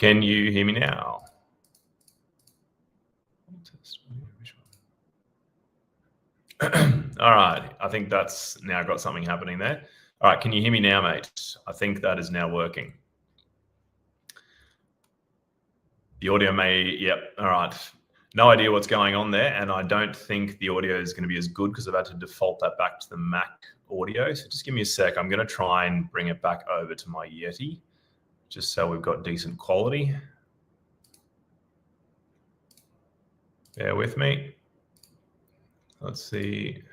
Can you hear me now? All right, I think that's now got something happening there. All right, can you hear me now, mate? I think that is now working. The audio may, yep, all right. No idea what's going on there, and I don't think the audio is going to be as good because I've had to default that back to the Mac audio. So just give me a sec. I'm going to try and bring it back over to my Yeti, just so we've got decent quality. Bear with me. Let's see.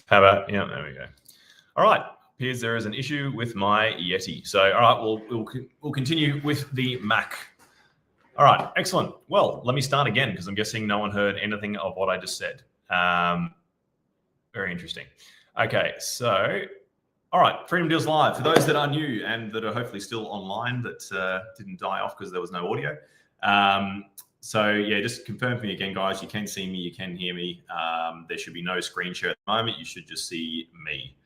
How about, yeah, there we go. All right, appears there is an issue with my Yeti. So, all right, we'll continue with the Mac. All right, excellent. Well, let me start again because I'm guessing no one heard anything of what I just said. Very interesting. Okay, so, all right, Freedom Deals Live. For those that are new and that are hopefully still online that didn't die off because there was no audio. So yeah, just confirm for me again, guys. You can see me, you can hear me. There should be no screen share at the moment. You should just see me.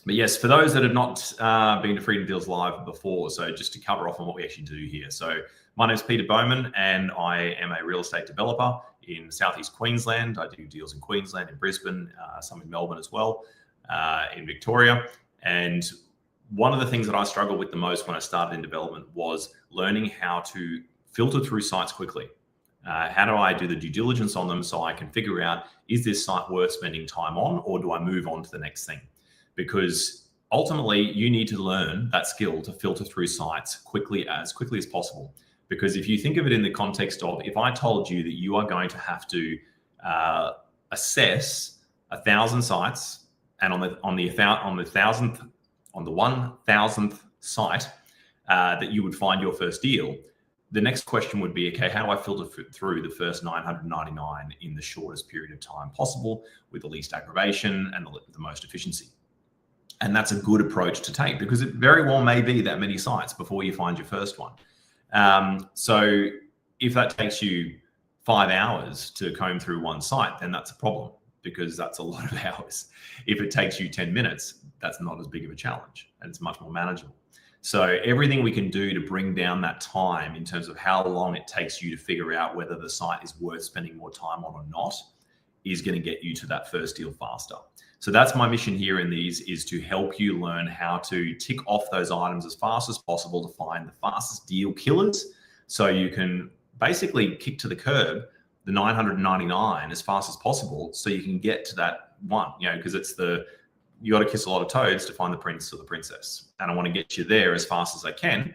But yes, for those that have not been to Freedom Deals Live before, so just to cover off on what we actually do here. So my name is Peter Bowman, and I am a real estate developer in Southeast Queensland. I do deals in Queensland, in Brisbane, some in Melbourne as well, in Victoria. And one of the things that I struggled with the most when I started in development was learning how to filter through sites quickly. How do I do the due diligence on them so I can figure out, is this site worth spending time on, or do I move on to the next thing? Because ultimately you need to learn that skill to filter through sites quickly as possible. Because if you think of it in the context of, if I told you that you are going to have to assess 1,000 sites, and on the 1,000th site that you would find your first deal, the next question would be, okay, how do I filter through the first 999 in the shortest period of time possible with the least aggravation and the most efficiency? And that's a good approach to take, because it very well may be that many sites before you find your first one. So if that takes you 5 hours to comb through one site, then that's a problem, because that's a lot of hours. If it takes you 10 minutes, that's not as big of a challenge, and it's much more manageable. So everything we can do to bring down that time in terms of how long it takes you to figure out whether the site is worth spending more time on or not is going to get you to that first deal faster. So that's my mission here in these, is to help you learn how to tick off those items as fast as possible to find the fastest deal killers, so you can basically kick to the curb the 999 as fast as possible, so you can get to that one, because it's you got to kiss a lot of toads to find the prince or the princess. And I want to get you there as fast as I can.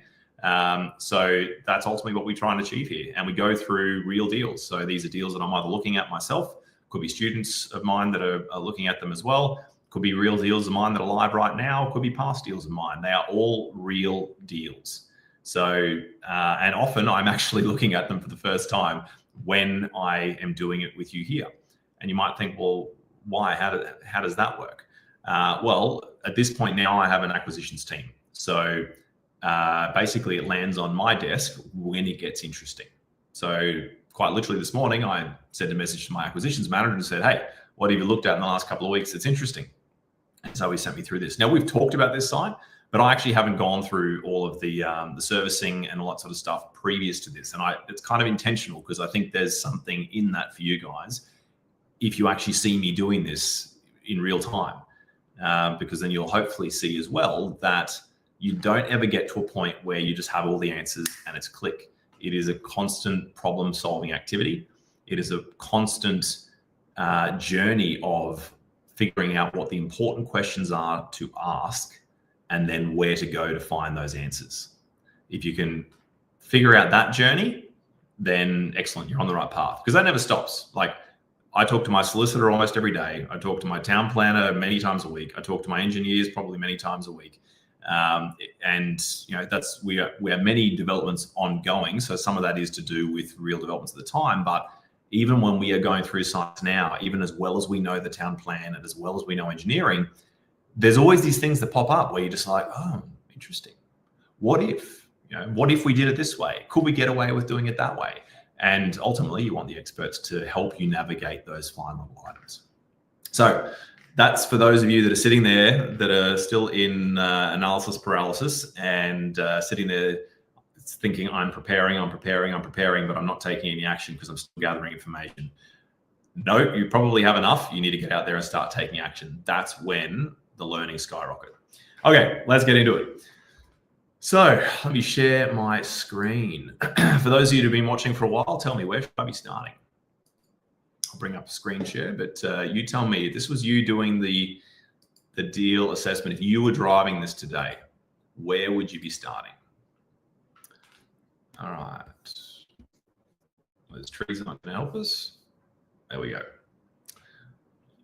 So that's ultimately what we try and achieve here. And we go through real deals. So these are deals that I'm either looking at myself, could be students of mine that are looking at them as well, could be real deals of mine that are live right now, could be past deals of mine. They are all real deals. So, and often I'm actually looking at them for the first time when I am doing it with you here. And you might think, well, why? How does that work? Well, at this point now, I have an acquisitions team. So basically it lands on my desk when it gets interesting. So quite literally this morning, I sent a message to my acquisitions manager and said, hey, what have you looked at in the last couple of weeks that's interesting? And so he sent me through this. Now, we've talked about this site, but I actually haven't gone through all of the servicing and all that sort of stuff previous to this. And it's kind of intentional, because I think there's something in that for you guys if you actually see me doing this in real time. Because then you'll hopefully see as well that you don't ever get to a point where you just have all the answers and it's click. It is a constant problem-solving activity. It is a constant journey of figuring out what the important questions are to ask and then where to go to find those answers. If you can figure out that journey, then excellent, you're on the right path, because that never stops. Like, I talk to my solicitor almost every day. I talk to my town planner many times a week. I talk to my engineers probably many times a week. And we have many developments ongoing. So some of that is to do with real developments at the time. But even when we are going through sites now, even as well as we know the town plan and as well as we know engineering, there's always these things that pop up where you're just like, oh, interesting. What if? what if we did it this way? Could we get away with doing it that way? And ultimately, you want the experts to help you navigate those fine level items. So that's for those of you that are sitting there that are still in analysis paralysis and sitting there thinking, I'm preparing, but I'm not taking any action because I'm still gathering information. No, you probably have enough. You need to get out there and start taking action. That's when the learning skyrocket. Okay, let's get into it. So let me share my screen. For those of you who've been watching for a while, tell me, where should I be starting? I'll bring up a screen share, but you tell me, if this was you doing the deal assessment, if you were driving this today, where would you be starting? All right. Those trees are not going to help us. There we go.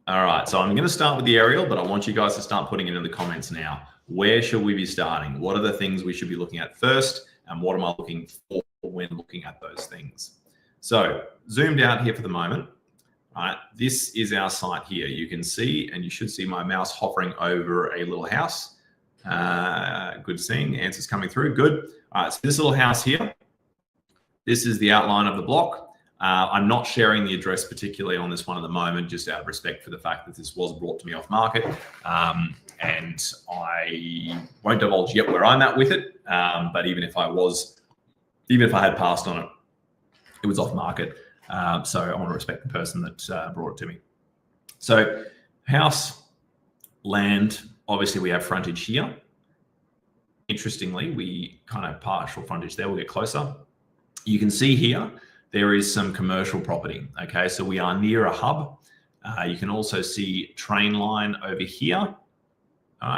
All right, so I'm going to start with the aerial, but I want you guys to start putting it in the comments now. Where should we be starting? What are the things we should be looking at first? And what am I looking for when looking at those things? So zoomed out here for the moment. All right, this is our site here. You can see, and you should see my mouse hovering over a little house. Good seeing, answers coming through, good. All right, so this little house here, this is the outline of the block. I'm not sharing the address particularly on this one at the moment, just out of respect for the fact that this was brought to me off market. And I won't divulge yet where I'm at with it. But even if I had passed on it, it was off market. So I want to respect the person that brought it to me. So house, land, obviously we have frontage here. Interestingly, we kind of partial frontage there. We'll get closer. You can see here, there is some commercial property. Okay, so we are near a hub. You can also see train line over here.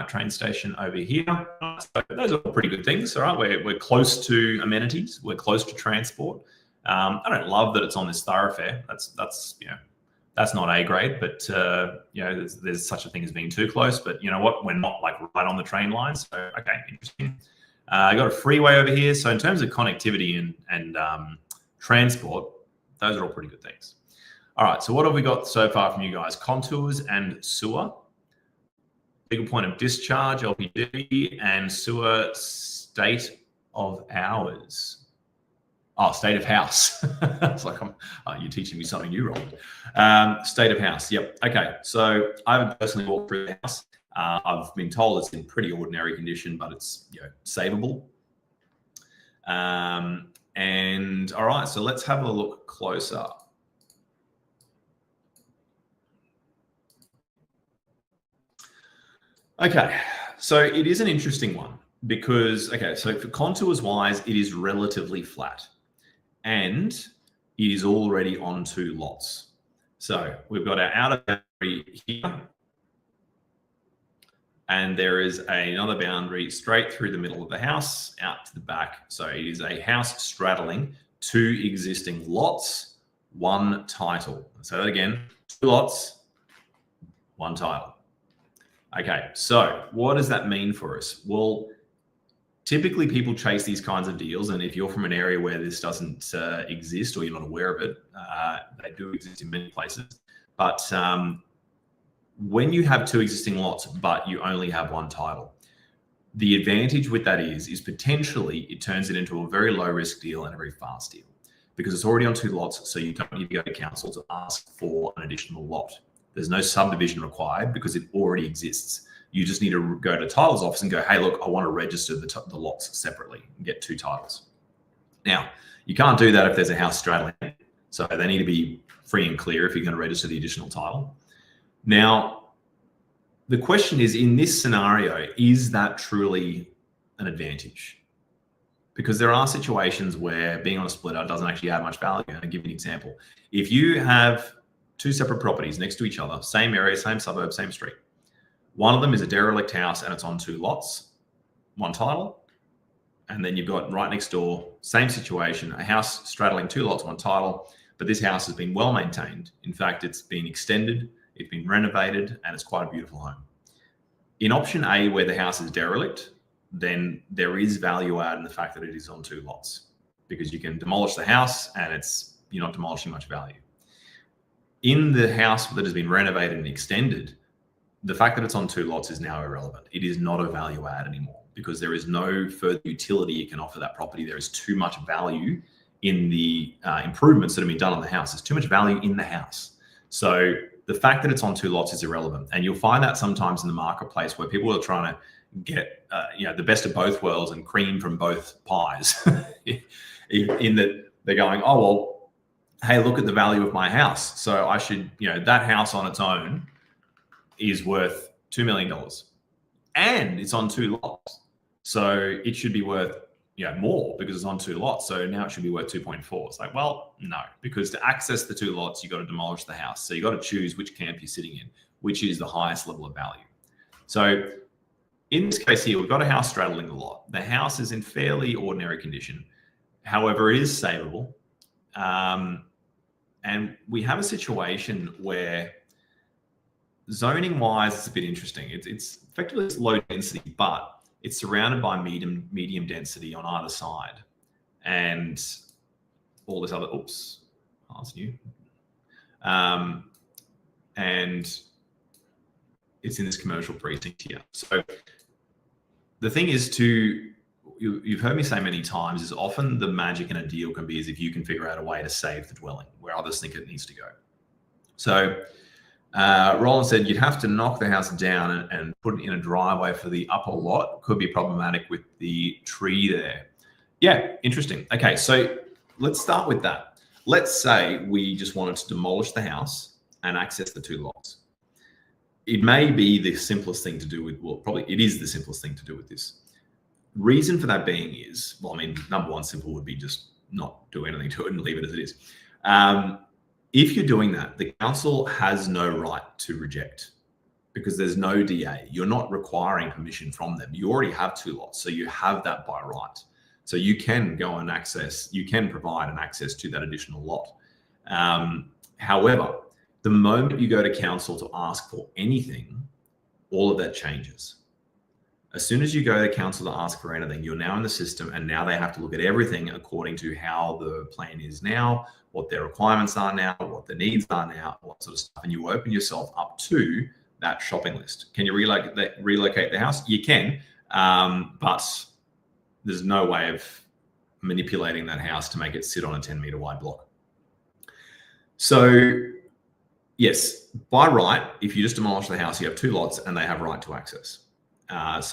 Train station over here. So those are all pretty good things. All right, we're close to amenities. We're close to transport. I don't love that it's on this thoroughfare. That's not A grade, but there's such a thing as being too close. But you know what? We're not like right on the train line. So okay, interesting. I got a freeway over here. So in terms of connectivity and transport, those are all pretty good things. All right, so what have we got so far from you guys? Contours and sewer. Legal point of discharge, LPD, and sewer state of hours. Oh, state of house. It's like, you're teaching me something new, Roland. State of house, yep. Okay, so I haven't personally walked through the house. I've been told it's in pretty ordinary condition, but it's savable. And all right, so let's have a look closer. Okay, so it is an interesting one because, okay, so for contours wise, it is relatively flat and it is already on 2 lots. So we've got our outer boundary here and there is another boundary straight through the middle of the house out to the back. So it is a house straddling 2 existing lots, 1 title. So that again, 2 lots, 1 title. Okay, so what does that mean for us? Well, typically people chase these kinds of deals, and if you're from an area where this doesn't exist or you're not aware of it, they do exist in many places. But when you have 2 existing lots, but you only have 1 title, the advantage with that is potentially it turns it into a very low risk deal and a very fast deal because it's already on 2 lots, so you don't need to go to council to ask for an additional lot. There's no subdivision required because it already exists. You just need to go to the titles office and go, hey, look, I want to register the lots separately and get 2 titles. Now, you can't do that if there's a house straddling it. So they need to be free and clear if you're going to register the additional title. Now, the question is, in this scenario, is that truly an advantage? Because there are situations where being on a splitter doesn't actually add much value. And I'll give you an example. If you have 2 separate properties next to each other, same area, same suburb, same street. One of them is a derelict house and it's on 2 lots, 1 title. And then you've got right next door, same situation, a house straddling 2 lots, 1 title, but this house has been well maintained. In fact, it's been extended, it's been renovated, and it's quite a beautiful home. In option A, where the house is derelict, then there is value add in the fact that it is on 2 lots because you can demolish the house and you're not demolishing much value. In the house that has been renovated and extended, the fact that it's on 2 lots is now irrelevant. It is not a value add anymore. because there is no further utility it can offer that property. There is too much value in the improvements that have been done on the house. There's too much value in the house. So the fact that it's on 2 lots is irrelevant. And you'll find that sometimes in the marketplace where people are trying to get the best of both worlds and cream from both pies. In that they're going, oh, well, hey, look at the value of my house. So I should, that house on its own is worth $2 million and it's on 2 lots. So it should be worth more because it's on 2 lots. So now it should be worth 2.4. It's like, well, no, because to access the 2 lots, you got to demolish the house. So you got to choose which camp you're sitting in, which is the highest level of value. So in this case here, we've got a house straddling the lot. The house is in fairly ordinary condition. However, it is savable. And we have a situation where zoning-wise, it's a bit interesting. It's effectively low density, but it's surrounded by medium density on either side. And all this other, that's new. And it's in this commercial precinct here. So the thing is you've heard me say many times, is often the magic in a deal can be is if you can figure out a way to save the dwelling where others think it needs to go. So Roland said you'd have to knock the house down and put it in a driveway for the upper lot. Could be problematic with the tree there. Yeah, interesting. Okay, so let's start with that. Let's say we just wanted to demolish the house and access the 2 lots. It may be the simplest thing to do with, well, probably it is the simplest thing to do with this. Reason for that being is, well, I mean, number one simple would be just not do anything to it and leave it as it is. If you're doing that, the council has no right to reject because there's no DA. You're not requiring permission from them. You already have 2 lots, so you have that by right. So you can go and you can provide an access to that additional lot. However, the moment you go to council to ask for anything, all of that changes. As soon as you go to council to ask for anything, you're now in the system, and now they have to look at everything according to how the plan is now, what their requirements are now, what the needs are now, all that sort of stuff. And you open yourself up to that shopping list. Can you relocate the house? You can, but there's no way of manipulating that house to make it sit on a 10-meter wide block. So yes, by right, if you just demolish the house, you have 2 lots and they have right to access. And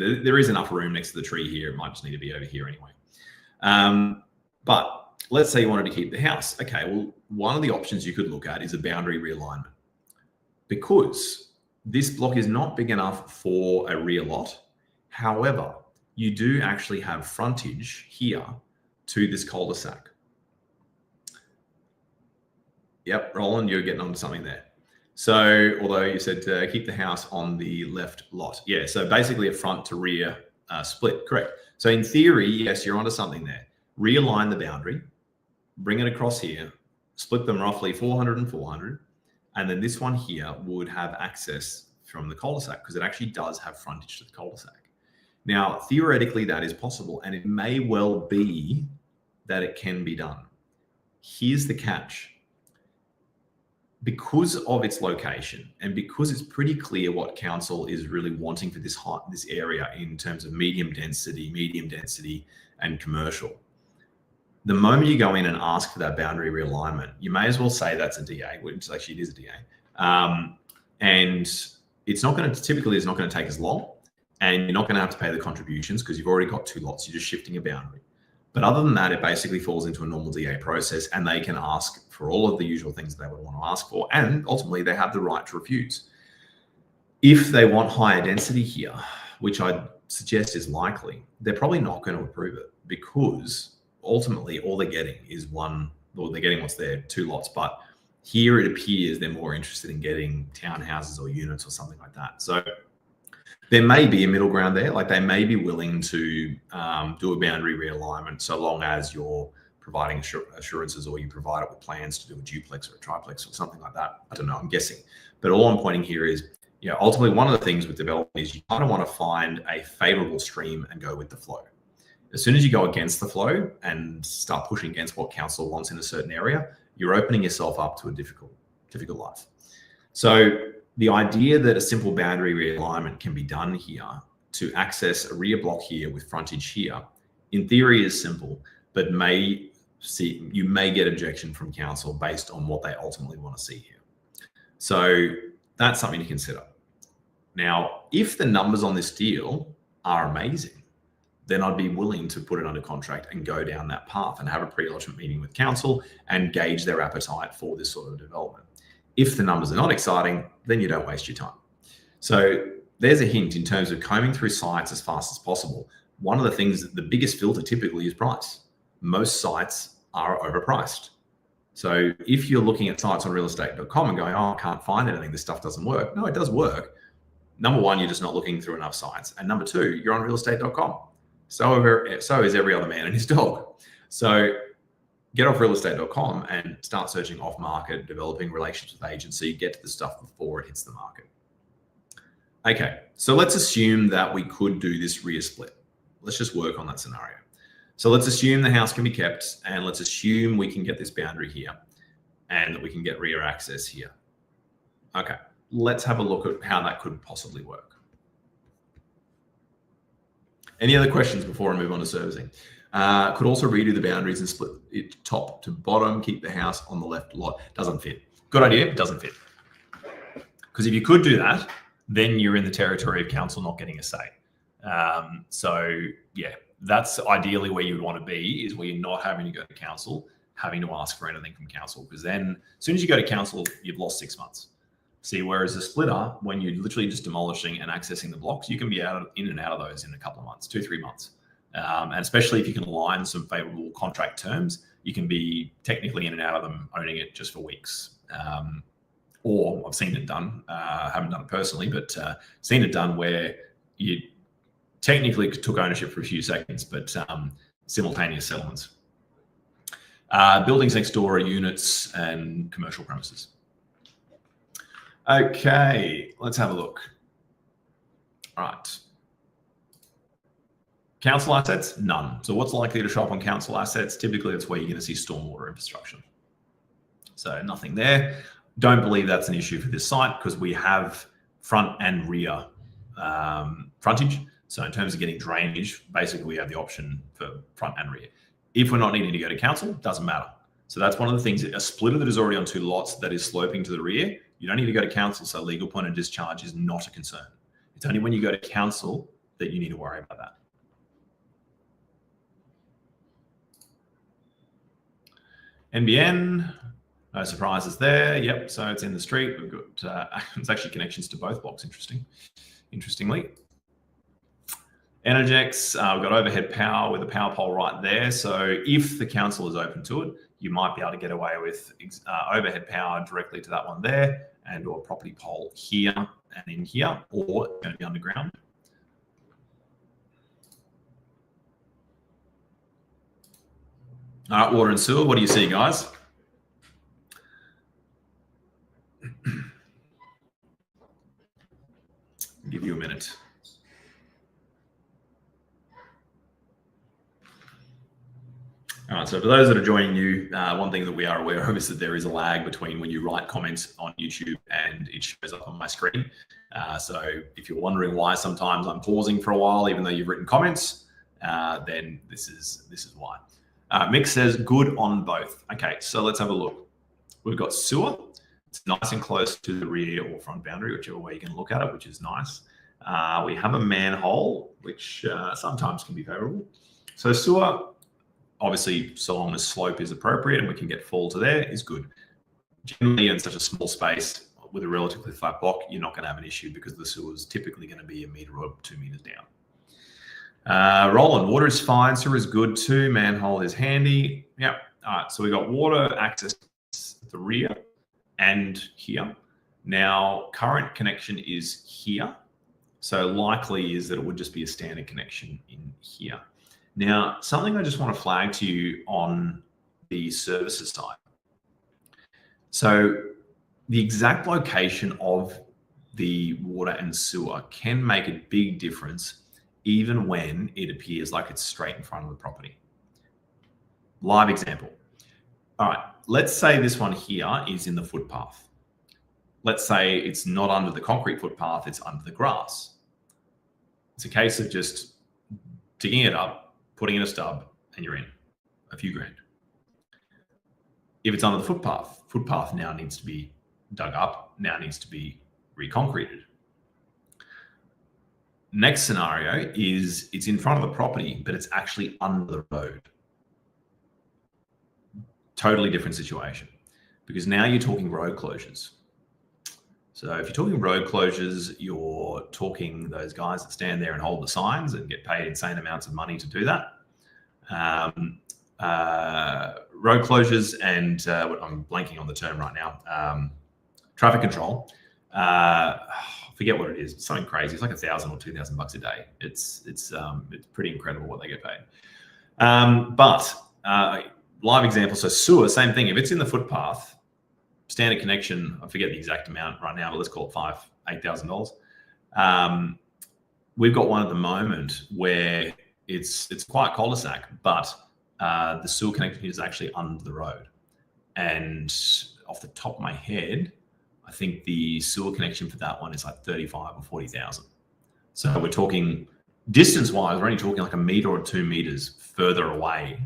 there is enough room next to the tree here. It might just need to be over here anyway. But let's say you wanted to keep the house. Okay, well, one of the options you could look at is a boundary realignment, because this block is not big enough for a rear lot. However, you do actually have frontage here to this cul-de-sac. Yep, Roland, you're getting onto something there. So, although you said keep the house on the left lot. Yeah, so basically a front to rear split, correct. So in theory, yes, you're onto something there. Realign the boundary, bring it across here, split them roughly 400 and 400. And then this one here would have access from the cul-de-sac because it actually does have frontage to the cul-de-sac. Now, theoretically, that is possible, and it may well be that it can be done. Here's the catch. Because of its location and because it's pretty clear what council is really wanting for this area in terms of medium density and commercial, the moment you go in and ask for that boundary realignment, you may as well say that's a DA, which actually it is a DA. And it's not going to, typically it's not going to take as long, and you're not going to have to pay the contributions because you've already got 2 lots. You're just shifting a boundary. But other than that, it basically falls into a normal DA process, and they can ask for all of the usual things they would want to ask for. And ultimately, they have the right to refuse. If they want higher density here, which I suggest is likely, they're probably not going to approve it because ultimately all they're getting is they're getting what's there, 2 lots. But here it appears they're more interested in getting townhouses or units or something like that. So there may be a middle ground there. Like they may be willing to do a boundary realignment so long as you're providing assurances or you provide it with plans to do a duplex or a triplex or something like that. I don't know, I'm guessing. But all I'm pointing here is, ultimately one of the things with development is you kind of want to find a favorable stream and go with the flow. As soon as you go against the flow and start pushing against what council wants in a certain area, you're opening yourself up to a difficult life. So the idea that a simple boundary realignment can be done here to access a rear block here with frontage here, in theory is simple, but you may get objection from council based on what they ultimately want to see here. So that's something to consider. Now, if the numbers on this deal are amazing, then I'd be willing to put it under contract and go down that path and have a pre-lodgement meeting with council and gauge their appetite for this sort of development. If the numbers are not exciting, then you don't waste your time. So there's a hint in terms of combing through sites as fast as possible. One of the things that the biggest filter typically is price. Most sites are overpriced. So if you're looking at sites on realestate.com and going, oh, I can't find anything, this stuff doesn't work. No, it does work. Number one, you're just not looking through enough sites. And number two, you're on realestate.com. So is every other man and his dog. So get off realestate.com and start searching off market, developing relations with agency, get to the stuff before it hits the market. Okay, so let's assume that we could do this rear split. Let's just work on that scenario. So let's assume the house can be kept, and let's assume we can get this boundary here and that we can get rear access here. Okay, let's have a look at how that could possibly work. Any other questions before I move on to servicing? Could also redo the boundaries and split it top to bottom, keep the house on the left lot. Doesn't fit. Good idea, doesn't fit. Because if you could do that, then you're in the territory of council not getting a say. So yeah, that's ideally where you would want to be, is where you're not having to go to council, having to ask for anything from council, because then as soon as you go to council, you've lost 6 months. See, whereas a splitter, when you're literally just demolishing and accessing the blocks, you can be in and out of those in a couple of months, 2-3 months. And especially if you can align some favorable contract terms, you can be technically in and out of them, owning it just for weeks. Or I've seen it done, haven't done it personally, but seen it done where you technically took ownership for a few seconds, but simultaneous settlements. Buildings next door are units and commercial premises. Okay, let's have a look. All right. Council assets, none. So what's likely to show up on council assets? Typically, that's where you're going to see stormwater infrastructure. So nothing there. Don't believe that's an issue for this site because we have front and rear frontage. So in terms of getting drainage, basically we have the option for front and rear. If we're not needing to go to council, doesn't matter. So that's one of the things, a splitter that is already on 2 lots that is sloping to the rear, you don't need to go to council. So legal point of discharge is not a concern. It's only when you go to council that you need to worry about that. NBN, no surprises there. Yep, so it's in the street. We've got, it's actually connections to both blocks, interestingly. Energex, we've got overhead power with a power pole right there. So if the council is open to it, you might be able to get away with overhead power directly to that one there, and or a property pole here and in here, or it's going to be underground. All right, water and sewer, what do you see, guys? Give you a minute. All right, so for those that are joining you, one thing that we are aware of is that there is a lag between when you write comments on YouTube and it shows up on my screen. So if you're wondering why sometimes I'm pausing for a while, even though you've written comments, then this is why. Mick says good on both. Okay, so let's have a look. We've got sewer. It's nice and close to the rear or front boundary, whichever way you can look at it, which is nice. We have a manhole, which sometimes can be favorable. So sewer, obviously, so long as slope is appropriate and we can get fall to there, is good. Generally, in such a small space with a relatively flat block, you're not going to have an issue because the sewer is typically going to be 1 meter or 2 meters down. Roland, water is fine, sewer is good too, manhole is handy. Yep. All right, so we got water access at the rear and here. Now, current connection is here. So likely is that it would just be a standard connection in here. Now, something I just want to flag to you on the services side. So the exact location of the water and sewer can make a big difference even when it appears like it's straight in front of the property. Live example. All right, let's say this one here is in the footpath. Let's say it's not under the concrete footpath, it's under the grass. It's a case of just digging it up, putting in a stub, and you're in. A few grand. If it's under the footpath now needs to be dug up, now needs to be reconcreted. Next scenario is it's in front of the property, but it's actually under the road. Totally different situation, because now you're talking road closures. So if you're talking road closures, you're talking those guys that stand there and hold the signs and get paid insane amounts of money to do that. Road closures and I'm blanking on the term right now. Traffic control. Forget what it is. It's something crazy. It's like $1,000 or $2,000 a day. It's pretty incredible what they get paid. But live example. So sewer, same thing. If it's in the footpath, standard connection. I forget the exact amount right now, but let's call it $8,000. We've got one at the moment where it's quite cul-de-sac, but the sewer connection is actually under the road. And off the top of my head, I think the sewer connection for that one is like 35 or 40,000. So we're talking distance-wise, we're only talking like a meter or 2 meters further away,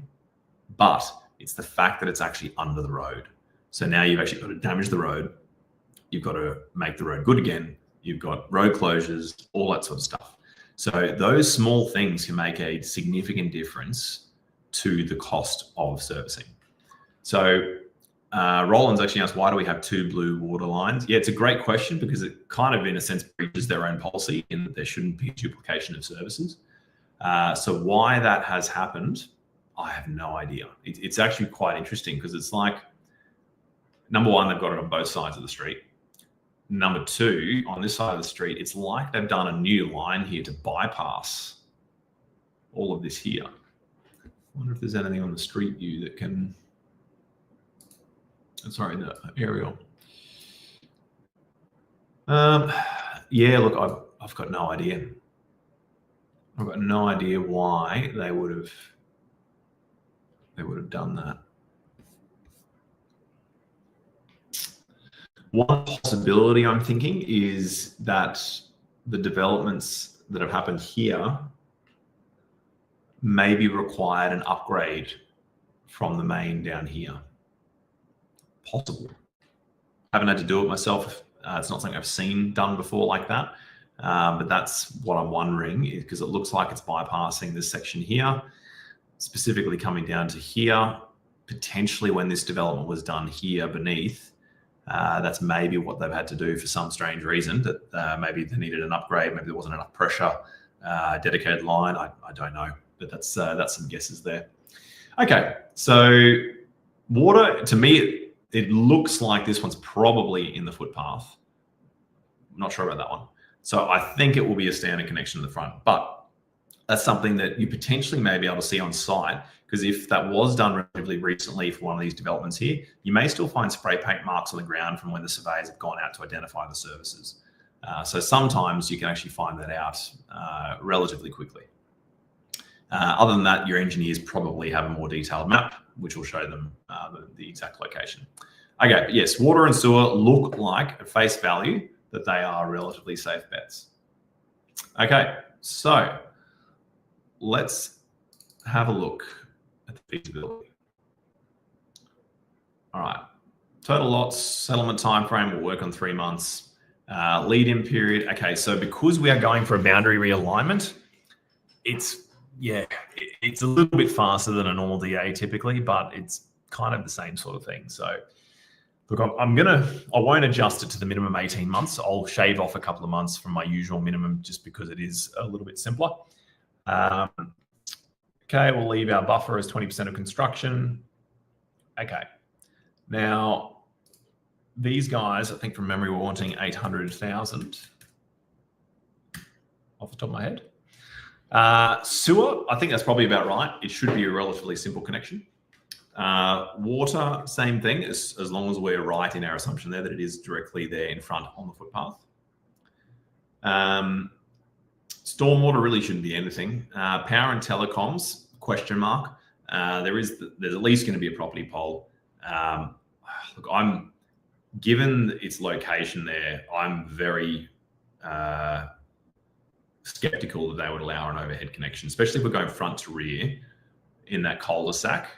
but it's the fact that it's actually under the road. So now you've actually got to damage the road. You've got to make the road good again. You've got road closures, all that sort of stuff. So those small things can make a significant difference to the cost of servicing. So Roland's actually asked, why do we have 2 blue water lines? Yeah, it's a great question, because it kind of, in a sense, breaches their own policy in that there shouldn't be duplication of services. So why that has happened, I have no idea. It's actually quite interesting, because it's like, number one, they've got it on both sides of the street. Number two, on this side of the street, it's like they've done a new line here to bypass all of this here. I wonder if there's anything on the street view that can, sorry, the aerial. Yeah, look, I've got no idea. I've got no idea why they would have done that. One possibility I'm thinking is that the developments that have happened here maybe required an upgrade from the main down here. Possible. Haven't had to do it myself. It's not something I've seen done before like that. But that's what I'm wondering, because it looks like it's bypassing this section here, specifically coming down to here. Potentially when this development was done here beneath, that's maybe what they've had to do for some strange reason, that maybe they needed an upgrade, maybe there wasn't enough pressure, dedicated line, I don't know, but that's some guesses there. Okay, so water, to me, it looks like this one's probably in the footpath. I'm not sure about that one. So I think it will be a standard connection to the front, but that's something that you potentially may be able to see on site, because if that was done relatively recently for one of these developments here, you may still find spray paint marks on the ground from when the surveyors have gone out to identify the services. So sometimes you can actually find that out relatively quickly. Other than that, your engineers probably have a more detailed map, which will show them the exact location. Okay, but yes, water and sewer look like, at face value, that they are relatively safe bets. Okay, so let's have a look at the feasibility. All right, total lots, settlement time frame, we'll work on 3 months. Lead-in period. Okay, so because we are going for a boundary realignment, it's a little bit faster than a normal DA typically, but it's kind of the same sort of thing. So look, I won't adjust it to the minimum 18 months. I'll shave off a couple of months from my usual minimum just because it is a little bit simpler. Okay, we'll leave our buffer as 20% of construction. Okay, now these guys, I think from memory, were wanting 800,000 off the top of my head. Sewer, I think that's probably about right. It should be a relatively simple connection. Water, same thing, as long as we're right in our assumption there that it is directly there in front on the footpath. Stormwater really shouldn't be anything. Power and telecoms, question mark. There's at least going to be a property pole. Look, given its location there, I'm very skeptical that they would allow an overhead connection, especially if we're going front to rear in that cul-de-sac.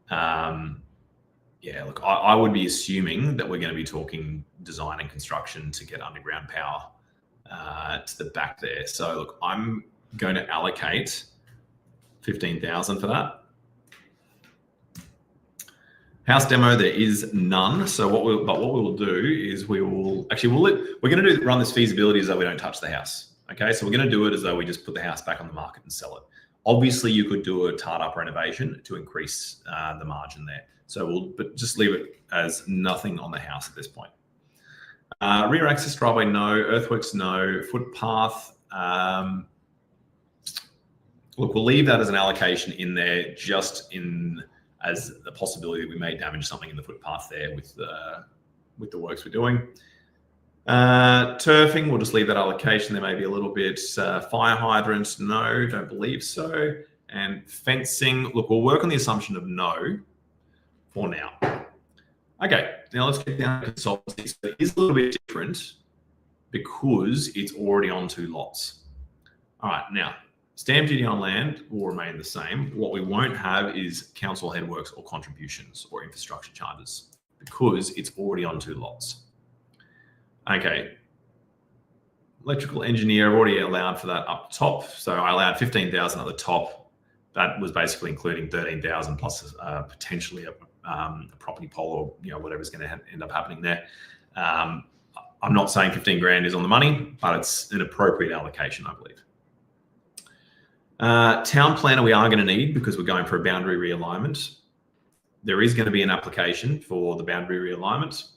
Yeah, look, I would be assuming that we're going to be talking design and construction to get underground power to the back there. So look, I'm going to allocate 15,000 for that. House demo, there is none. So what we will do is we're going to run this feasibility as though we don't touch the house. Okay, so we're going to do it as though we just put the house back on the market and sell it. Obviously, you could do a tart-up renovation to increase the margin there. So but just leave it as nothing on the house at this point. Rear access driveway, no. Earthworks, no. Footpath. Look, we'll leave that as an allocation in there, just as the possibility that we may damage something in the footpath there with the works we're doing. Turfing, we'll just leave that allocation. There may be a little bit. Fire hydrants, no, don't believe so. And fencing, look, we'll work on the assumption of no for now. Okay, now let's get down to consultancy. So it is a little bit different because it's already on 2 lots. All right, now, stamp duty on land will remain the same. What we won't have is council headworks or contributions or infrastructure charges because it's already on 2 lots. Okay, electrical engineer, I've already allowed for that up top. So I allowed 15,000 at the top. That was basically including 13,000 plus potentially a property poll or whatever's going to end up happening there. I'm not saying 15 grand is on the money, but it's an appropriate allocation, I believe. Town planner we are going to need because we're going for a boundary realignment. There is going to be an application for the boundary realignment.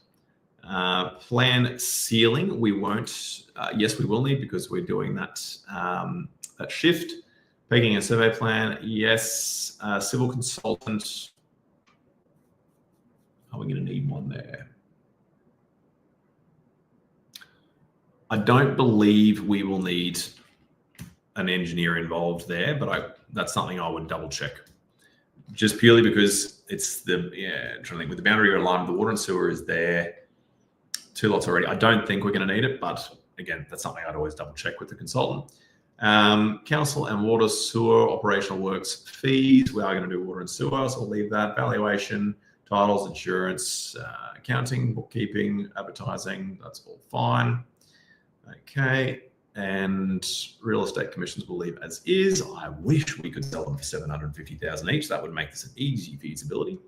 Plan ceiling we won't. Yes, we will need because we're doing that that shift. Pegging and survey plan, yes. Civil consultant. Are we going to need one there? I don't believe we will need an engineer involved there, but that's something I would double check. Just purely because it's trying to think with the boundary realignment, the water and sewer is there. 2 lots already. I don't think we're going to need it, but again, that's something I'd always double check with the consultant. Council and water sewer operational works fees. We are going to do water and sewer, so we'll leave that. Valuation, titles, insurance, accounting, bookkeeping, advertising, that's all fine. Okay, and real estate commissions we'll leave as is. I wish we could sell them for 750,000 each. That would make this an easy feasibility.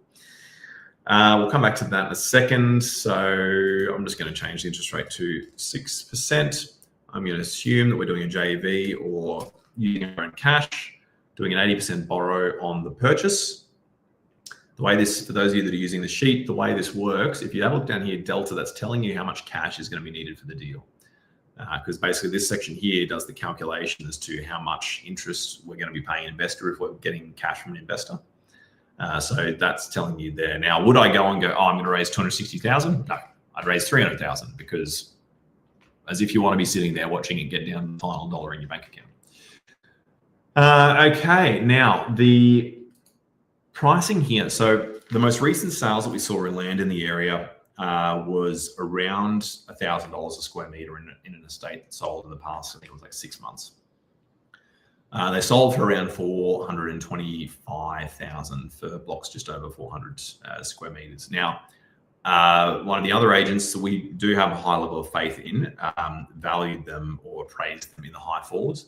We'll come back to that in a second. So I'm just going to change the interest rate to 6%. I'm going to assume that we're doing a JV or using our own cash, doing an 80% borrow on the purchase. The way this, for those of you that are using the sheet, the way this works, if you have a look down here, delta, that's telling you how much cash is going to be needed for the deal. Because basically this section here does the calculation as to how much interest we're going to be paying an investor if we're getting cash from an investor. So that's telling you there. Now, would I go and go, I'm going to raise 260,000? No, I'd raise 300,000 because as if you want to be sitting there watching it get down to the final dollar in your bank account. Okay, now the pricing here. So the most recent sales that we saw in land in the area was around $1,000 a square meter in an estate that sold in the past, I think it was like 6 months. They sold for around 425,000 for blocks just over 400 square meters. Now, one of the other agents that we do have a high level of faith in valued them or appraised them in the high fours.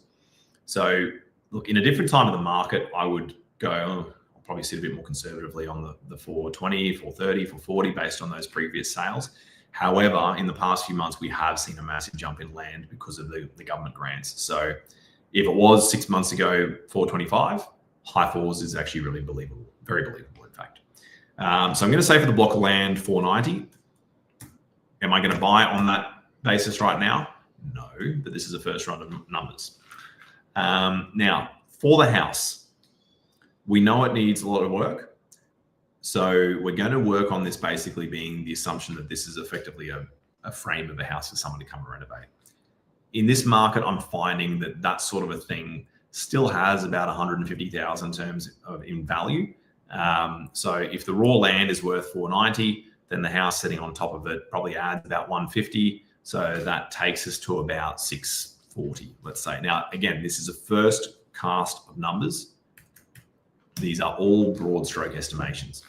So, look, in a different time of the market, I would go, I'll probably sit a bit more conservatively on the 420, 430, 440 based on those previous sales. However, in the past few months, we have seen a massive jump in land because of the government grants. So if it was 6 months ago, 425, high fours is actually really believable, very believable, in fact. So I'm going to say for the block of land, 490. Am I going to buy on that basis right now? No, but this is a first run of numbers. Now, for the house, we know it needs a lot of work. So we're going to work on this basically being the assumption that this is effectively a frame of a house for someone to come and renovate. In this market, I'm finding that sort of a thing still has about 150,000 terms in value. So if the raw land is worth 490, then the house sitting on top of it probably adds about 150. So that takes us to about 640, 740, let's say. Now, again, this is a first cast of numbers. These are all broad stroke estimations.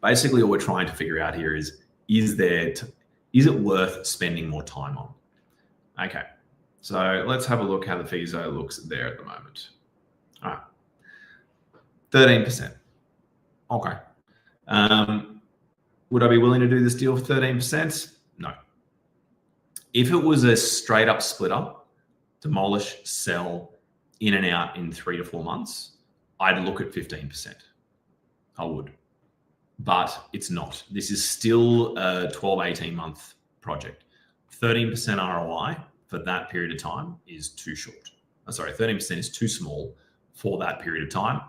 Basically, all we're trying to figure out here is it worth spending more time on? Okay, so let's have a look how the FISO looks there at the moment. All right, 13%. Okay. Would I be willing to do this deal for 13%? No. If it was a straight up splitter, demolish, sell, in and out in 3 to 4 months, I'd look at 15%. I would. But it's not. This is still a 12, 18 month project. 13% ROI for that period of time is too short. 13% is too small for that period of time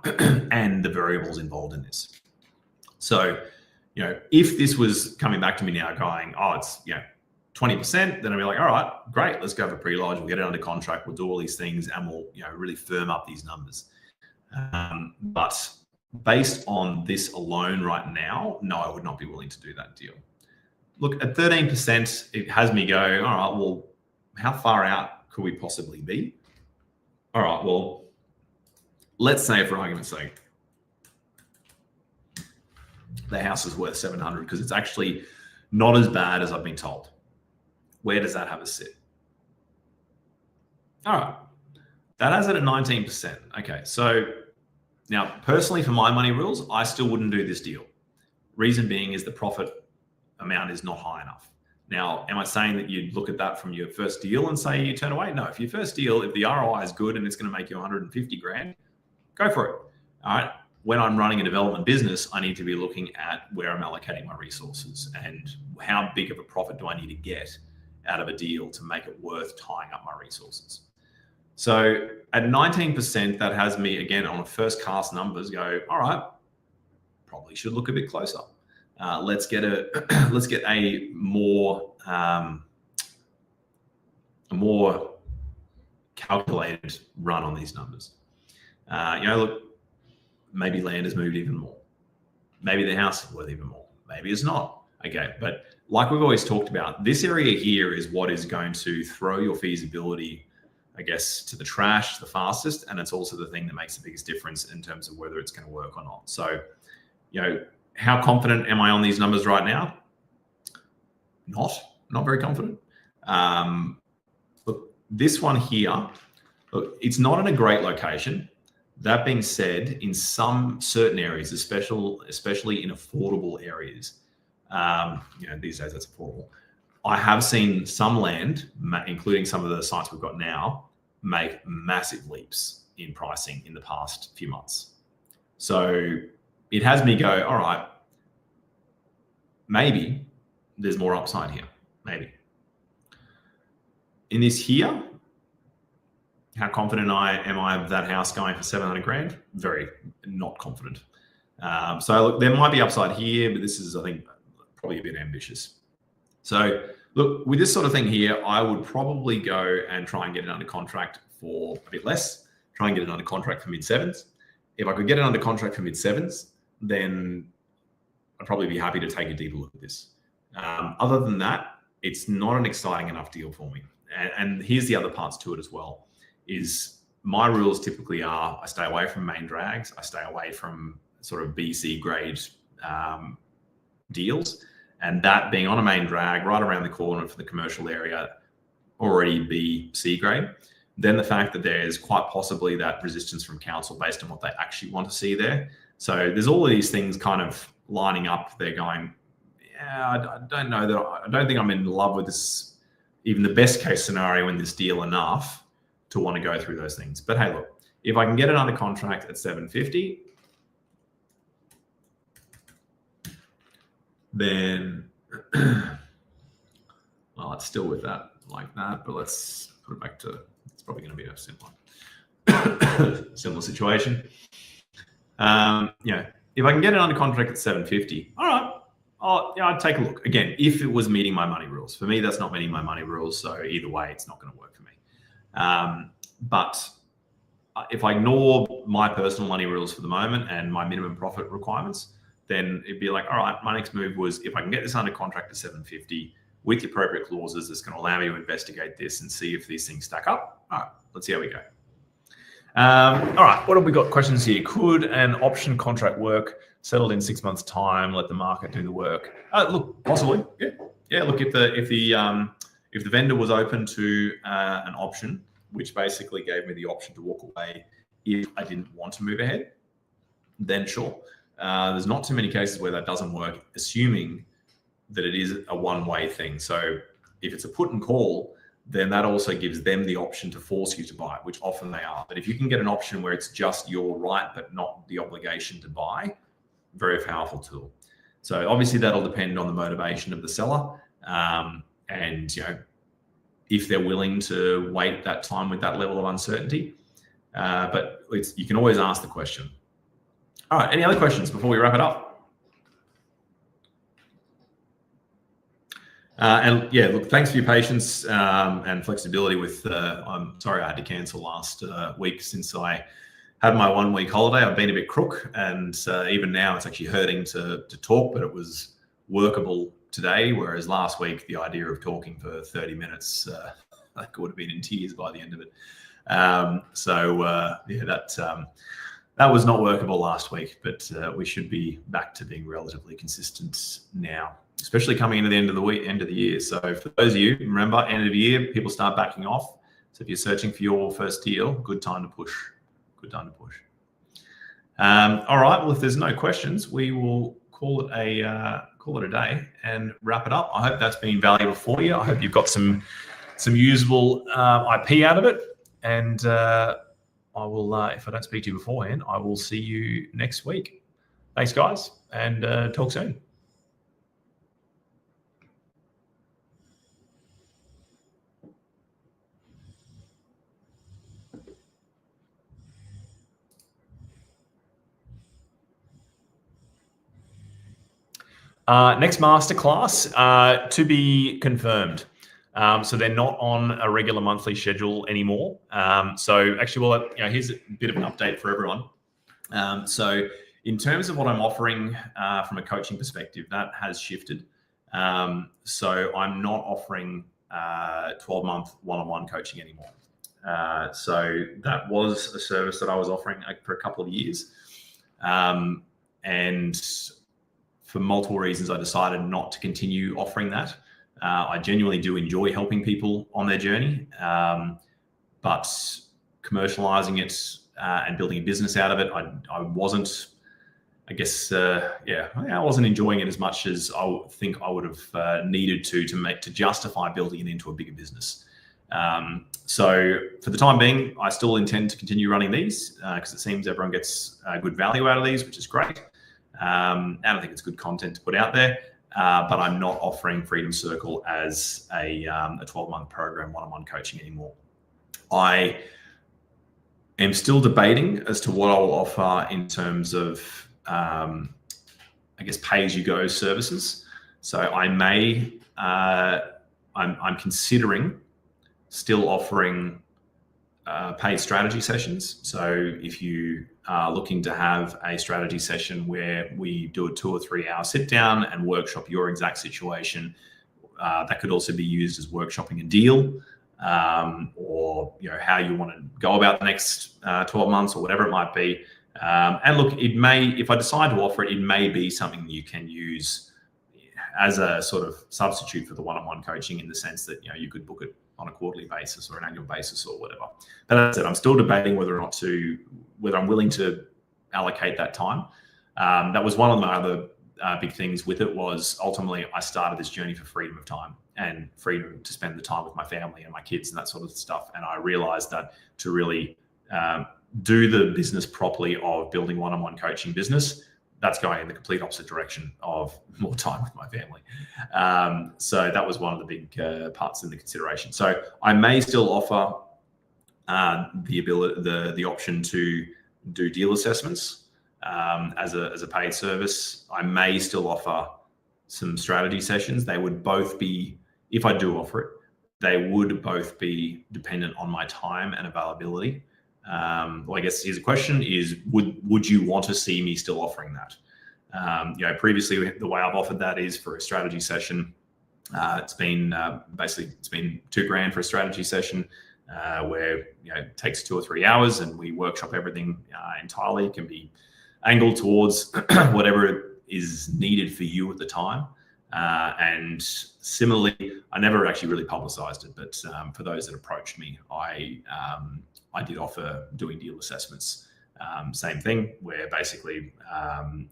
and the variables involved in this. So, if this was coming back to me now going, oh, it's, 20%, then I'd be like, all right, great, let's go for pre-lodge, we'll get it under contract, we'll do all these things, and we'll, really firm up these numbers. But based on this alone right now, no, I would not be willing to do that deal. Look, at 13%, it has me go, all right, well, how far out could we possibly be? All right, well, let's say for argument's sake, the house is worth 700 because it's actually not as bad as I've been told. Where does that have us sit? All right, that has it at 19%. Okay, so now personally for my money rules, I still wouldn't do this deal. Reason being is the profit amount is not high enough. Now, am I saying that you'd look at that from your first deal and say you turn away? No, if your first deal, if the ROI is good and it's going to make you 150 grand, go for it. All right. When I'm running a development business, I need to be looking at where I'm allocating my resources and how big of a profit do I need to get out of a deal to make it worth tying up my resources. So at 19%, that has me, again, on a first cast numbers go, all right, probably should look a bit closer. Let's get a more calculated run on these numbers. Look, maybe land has moved even more. Maybe the house is worth even more. Maybe it's not. Okay, but like we've always talked about, this area here is what is going to throw your feasibility, I guess, to the trash the fastest, and it's also the thing that makes the biggest difference in terms of whether it's going to work or not. So, how confident am I on these numbers right now? Not very confident. Look, this one here, look, it's not in a great location. That being said, in some certain areas, especially in affordable areas, these days that's affordable. I have seen some land, including some of the sites we've got now, make massive leaps in pricing in the past few months. So it has me go, all right, maybe there's more upside here, maybe. In this here, how confident am I of that house going for 700 grand? Very not confident. So look, there might be upside here, but this is, I think, probably a bit ambitious. So look, with this sort of thing here, I would probably go and try and get it under contract for a bit less, try and get it under contract for mid-sevens. If I could get it under contract for mid-sevens, then I'd probably be happy to take a deeper look at this. Other than that, it's not an exciting enough deal for me. And here's the other parts to it as well, is my rules typically are I stay away from main drags. I stay away from sort of BC grade deals. And that being on a main drag right around the corner for the commercial area, already BC grade. Then the fact that there's quite possibly that resistance from council based on what they actually want to see there. So there's all of these things kind of lining up. They're going, I don't know that I don't think I'm in love with this, even the best case scenario in this deal enough to want to go through those things. But hey, look, if I can get it under contract at 750, then, well, it's still with that like that, but let's put it back to, it's probably going to be a similar situation. If I can get it under contract at 750, all right, I'd take a look. Again, if it was meeting my money rules. For me, that's not meeting my money rules, so either way, it's not going to work for me. But if I ignore my personal money rules for the moment and my minimum profit requirements, then it'd be like, all right, my next move was if I can get this under contract at 750, with the appropriate clauses that's going to allow me to investigate this and see if these things stack up. All right, let's see how we go. All right, what have we got? Questions here. Could an option contract work settled in 6 months' time? Let the market do the work. Look, possibly. Yeah. Look, if the vendor was open to an option, which basically gave me the option to walk away if I didn't want to move ahead, then sure. There's not too many cases where that doesn't work, assuming that it is a one-way thing. So if it's a put and call, then that also gives them the option to force you to buy it, which often they are. But if you can get an option where it's just your right, but not the obligation to buy, very powerful tool. So obviously that'll depend on the motivation of the seller. And if they're willing to wait that time with that level of uncertainty. But you can always ask the question. All right, any other questions before we wrap it up? And yeah, look, thanks for your patience and flexibility with, I'm sorry I had to cancel last week since I had my 1 week holiday. I've been a bit crook, and even now it's actually hurting to talk, but it was workable today, whereas last week the idea of talking for 30 minutes, I would have been in tears by the end of it. That was not workable last week, but we should be back to being relatively consistent now, especially coming into the end of the year. So for those of you, remember, end of the year, people start backing off. So if you're searching for your first deal, good time to push. All right, well, if there's no questions, we will call it a day and wrap it up. I hope that's been valuable for you. I hope you've got some usable IP out of it. And I will, if I don't speak to you beforehand, I will see you next week. Thanks, guys, and talk soon. Next masterclass to be confirmed. So they're not on a regular monthly schedule anymore. So actually, well, here's a bit of an update for everyone. So in terms of what I'm offering from a coaching perspective, that has shifted. So I'm not offering 12-month one-on-one coaching anymore. So that was a service that I was offering for a couple of years. And for multiple reasons, I decided not to continue offering that. I genuinely do enjoy helping people on their journey, but commercializing it and building a business out of it, I wasn't, I guess, I wasn't enjoying it as much as I think I would have needed to justify building it into a bigger business. So for the time being, I still intend to continue running these because it seems everyone gets good value out of these, which is great. And I think it's good content to put out there. But I'm not offering Freedom Circle as a 12-month program, one-on-one coaching anymore. I am still debating as to what I will offer in terms of, I guess, pay-as-you-go services. So I may, I'm considering still offering paid strategy sessions. So if you are looking to have a strategy session where we do a 2 or 3 hour sit down and workshop your exact situation, that could also be used as workshopping a deal, or how you want to go about the next 12 months or whatever it might be. And look, it may, if I decide to offer it, it may be something you can use as a sort of substitute for the one-on-one coaching, in the sense that you could book it on a quarterly basis or an annual basis or whatever. But as I said, I'm still debating whether I'm willing to allocate that time. That was one of my other big things with it, was ultimately I started this journey for freedom of time and freedom to spend the time with my family and my kids and that sort of stuff. And I realized that to really do the business properly of building one-on-one coaching business, that's going in the complete opposite direction of more time with my family. So that was one of the big parts in the consideration. So I may still offer the option to do deal assessments as a paid service. I may still offer some strategy sessions. They would both be, if I do offer it, they would both be dependent on my time and availability. Well, I guess here's a question: is would you want to see me still offering that? Previously the way I've offered that is for a strategy session. It's been basically it's been $2,000 for a strategy session where it takes 2 or 3 hours, and we workshop everything entirely. It can be angled towards whatever is needed for you at the time. And similarly, I never actually really publicized it, but for those that approached me, I did offer doing deal assessments. Same thing, where basically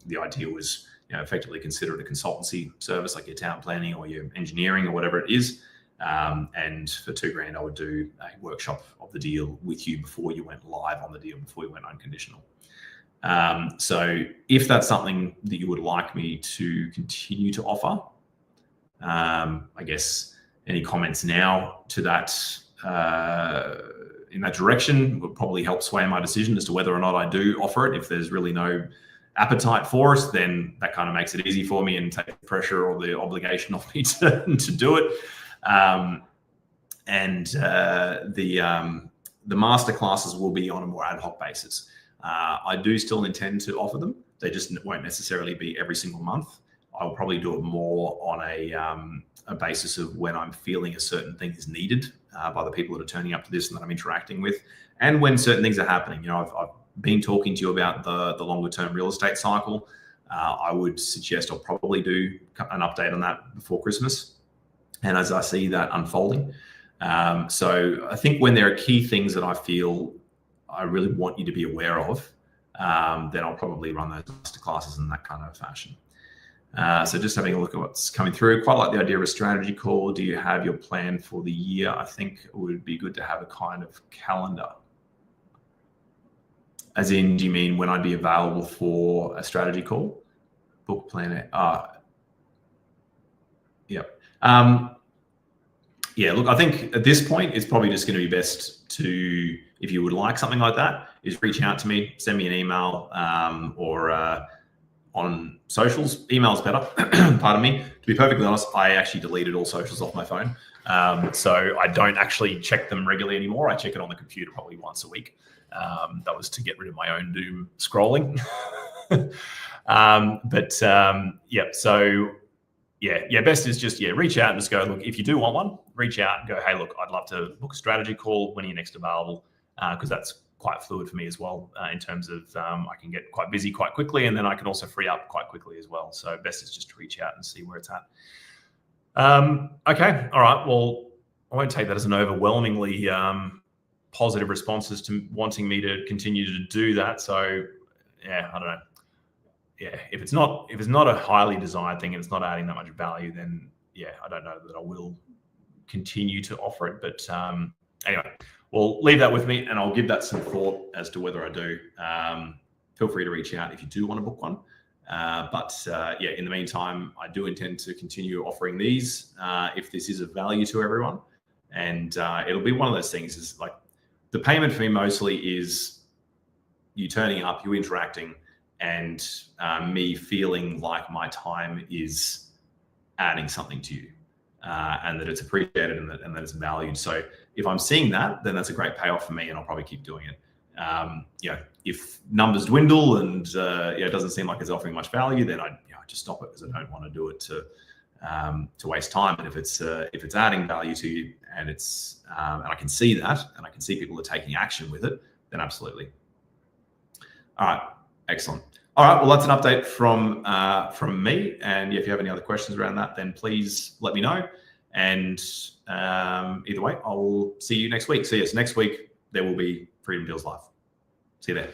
the idea was effectively consider it a consultancy service like your town planning or your engineering or whatever it is. And for $2,000, I would do a workshop of the deal with you before you went live on the deal, before you went unconditional. So if that's something that you would like me to continue to offer, I guess any comments now to that in that direction would probably help sway my decision as to whether or not I do offer it. If there's really no appetite for it, then that kind of makes it easy for me and take the pressure or the obligation off me to do it. The master classes will be on a more ad hoc basis. I do still intend to offer them. They just won't necessarily be every single month. I'll probably do it more on a basis of when I'm feeling a certain thing is needed by the people that are turning up to this and that I'm interacting with, and when certain things are happening. I've been talking to you about the longer term real estate cycle. I would suggest I'll probably do an update on that before Christmas, and as I see that unfolding. So I think when there are key things that I feel I really want you to be aware of, then I'll probably run those masterclasses in that kind of fashion. So just having a look at what's coming through. Quite like the idea of a strategy call. Do you have your plan for the year? I think it would be good to have a kind of calendar. As in, do you mean when I'd be available for a strategy call? Book plan. Yep. Yeah, look, I think at this point, it's probably just going to be best to, if you would like something like that, is reach out to me, send me an email, or on socials. Email's better, pardon me. To be perfectly honest, I actually deleted all socials off my phone. So I don't actually check them regularly anymore. I check it on the computer probably once a week. That was to get rid of my own doom scrolling. Yeah, best is just, reach out and just go, look, if you do want one, reach out and go, hey, look, I'd love to book a strategy call. When are you next available? Because that's quite fluid for me as well, in terms of I can get quite busy quite quickly, and then I can also free up quite quickly as well. So best is just to reach out and see where it's at. Okay, all right. Well, I won't take that as an overwhelmingly positive responses to wanting me to continue to do that. So yeah, I don't know. Yeah, if it's not a highly desired thing and it's not adding that much value, then yeah, I don't know that I will continue to offer it. But anyway, we'll leave that with me, and I'll give that some thought as to whether I do. Feel free to reach out if you do want to book one. Yeah, in the meantime, I do intend to continue offering these if this is of value to everyone. And it'll be one of those things, is like the payment for me mostly is you turning up, you interacting, and me feeling like my time is adding something to you, and that it's appreciated and that it's valued. So if I'm seeing that, then that's a great payoff for me, and I'll probably keep doing it. If numbers dwindle and it doesn't seem like it's offering much value, then I just stop it, because I don't want to do it to waste time. And if it's adding value to you, and it's and I can see that, and I can see people are taking action with it, then absolutely. All right, excellent. All right, well, that's an update from me. And if you have any other questions around that, then please let me know. And either way, I'll see you next week. So yes, next week there will be Freedom Deals Live. See you there.